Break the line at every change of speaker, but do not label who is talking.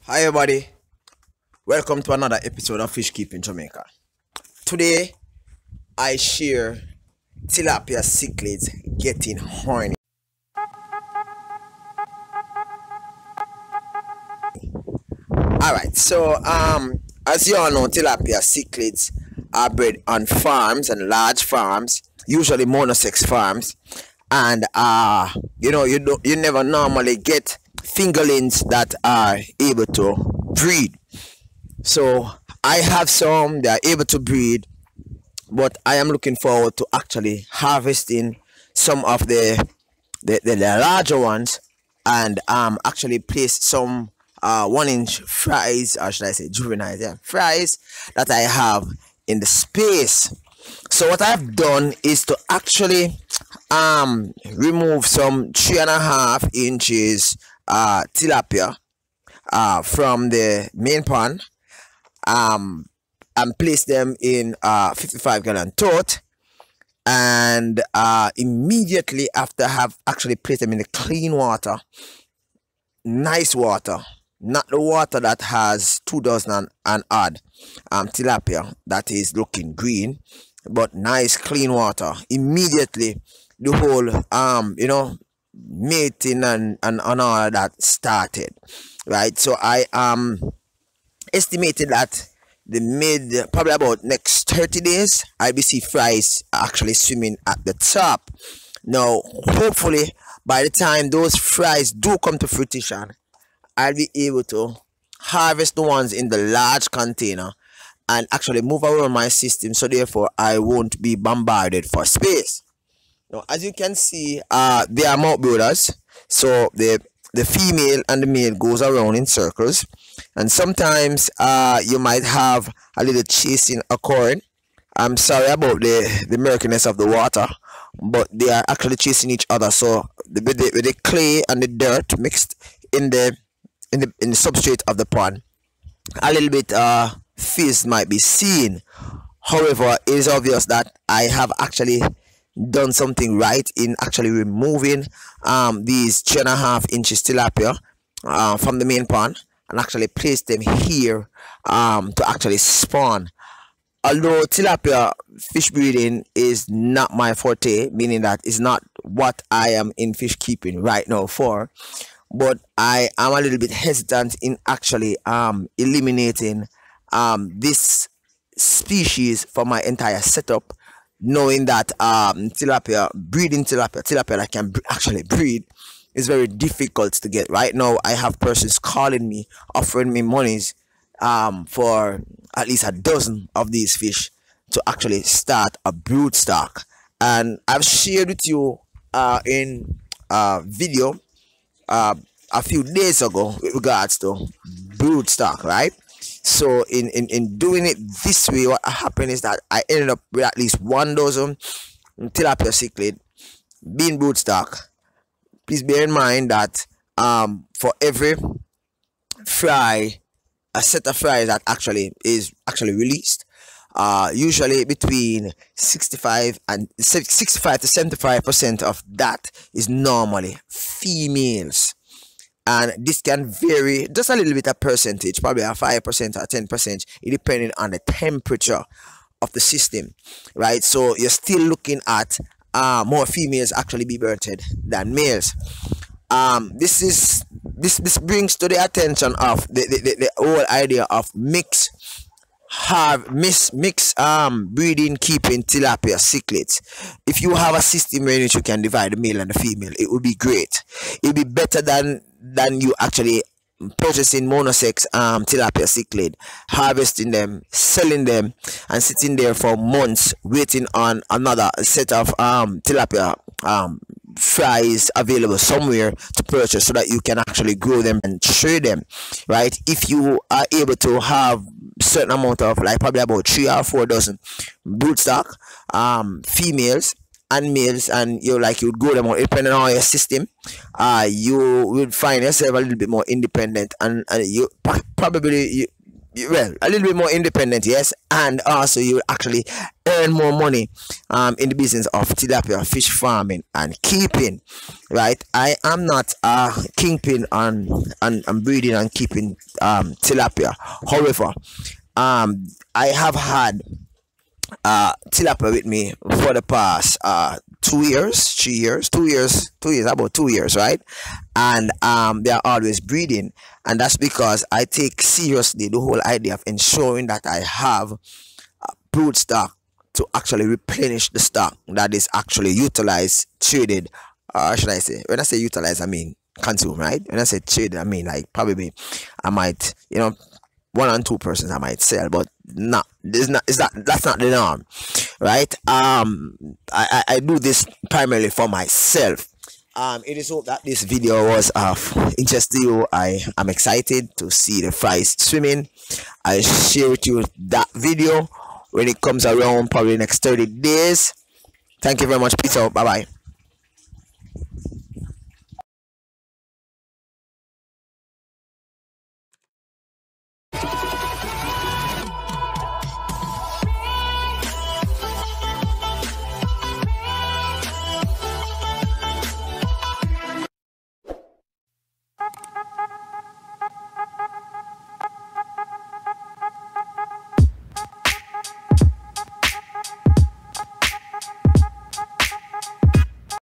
Hi everybody, welcome to another episode of Fish Keeping Jamaica. Today I share Tilapia Cichlids getting horny. Alright, so as you all know, Tilapia Cichlids are bred on farms and large farms, usually monosex farms, and you never normally get fingerlings that are able to breed. So I have some that are able to breed, but I am looking forward to actually harvesting some of the larger ones and actually place some 1 inch fries, or should I say juveniles, yeah, fries that I have in the space. So what I've done is to actually remove some 3.5 inches tilapia from the main pond, and place them in 55-gallon tote, and immediately after I have actually placed them in the clean water, nice water, not the water that has 2 dozen and odd tilapia that is looking green, but nice clean water. Immediately the whole mating and all of that started, right? So I estimated that probably about next 30 days I'll be see fries actually swimming at the top. Now hopefully by the time those fries do come to fruition, I'll be able to harvest the ones in the large container and actually move around my system, so therefore I won't be bombarded for space. Now as you can see, they are mouth brooders, so the female and the male goes around in circles, and sometimes you might have a little chasing occurring. I'm sorry about the murkiness of the water, but they are actually chasing each other. So with the clay and the dirt mixed in the substrate of the pond, a little bit fizz might be seen. However, it is obvious that I have actually done something right in actually removing these 3.5 inches tilapia from the main pond and actually place them here to actually spawn. Although tilapia fish breeding is not my forte, meaning that it's not what I am in fish keeping right now for, but I am a little bit hesitant in actually eliminating this species from my entire setup, knowing that breeding tilapia that can actually breed is very difficult to get. Right now I have persons calling me, offering me monies for at least a dozen of these fish to actually start a brood stock. And I've shared with you in a video a few days ago with regards to brood stock, right? So in doing it this way, what happened is that I ended up with at least 1 dozen tilapia cichlid being brood stock. Please bear in mind that for every fry, a set of fries that is actually released, usually between 65 to 75% of that is normally females. And this can vary just a little bit of percentage, probably a 5% or 10%, depending on the temperature of the system, right? So you're still looking at more females actually be birthed than males. This brings to the attention of the whole idea of mix breeding, keeping tilapia cichlids. If you have a system in which you can divide the male and the female, it would be great. It would be better than you actually purchasing monosex tilapia cichlid, harvesting them, selling them, and sitting there for months waiting on another set of tilapia fries available somewhere to purchase, so that you can actually grow them and trade them, right? If you are able to have certain amount of, like probably about 3 or 4 dozen broodstock females and males, and you would grow them out depending on your system, you would find yourself a little bit more independent, and you well, a little bit more independent, yes, and also you will actually earn more money in the business of tilapia fish farming and keeping, right? I am not kingpin on breeding and keeping tilapia. However, I have had tilapia with me for the past 2 years, 3 years, 2 years, 2 years, about 2 years, right? And they are always breeding, and that's because I take seriously the whole idea of ensuring that I have brood stock to actually replenish the stock that is actually utilized, traded, should I say? When I say utilize, I mean consume, right? When I say trade, I mean like probably I might, 1 and 2 persons I might sell, but not this not is that that's not the norm, right? I do this primarily for myself. It is hope that this video was of interest to you. I am excited to see the fries swimming. I'll share with you that video when it comes around, probably next 30 days. Thank you very much. Peace out. Bye bye.